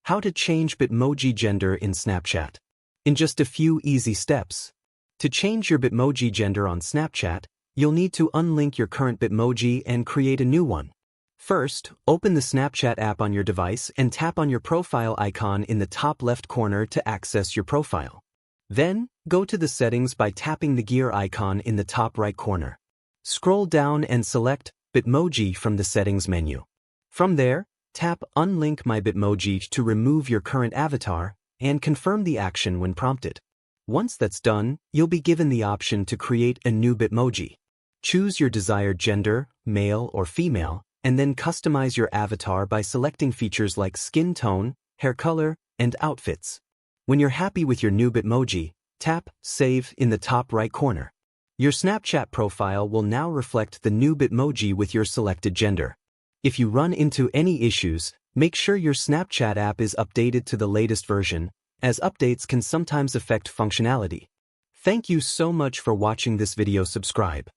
How to change Bitmoji gender in Snapchat. In just a few easy steps. To change your Bitmoji gender on Snapchat, you'll need to unlink your current Bitmoji and create a new one. First, open the Snapchat app on your device and tap on your profile icon in the top left corner to access your profile. Then, go to the settings by tapping the gear icon in the top right corner. Scroll down and select Bitmoji from the settings menu. From there, tap Unlink My Bitmoji to remove your current avatar and confirm the action when prompted. Once that's done, you'll be given the option to create a new Bitmoji. Choose your desired gender, male or female, and then customize your avatar by selecting features like skin tone, hair color, and outfits. When you're happy with your new Bitmoji, tap Save in the top right corner. Your Snapchat profile will now reflect the new Bitmoji with your selected gender. If you run into any issues, make sure your Snapchat app is updated to the latest version, as updates can sometimes affect functionality. Thank you so much for watching this video. Subscribe.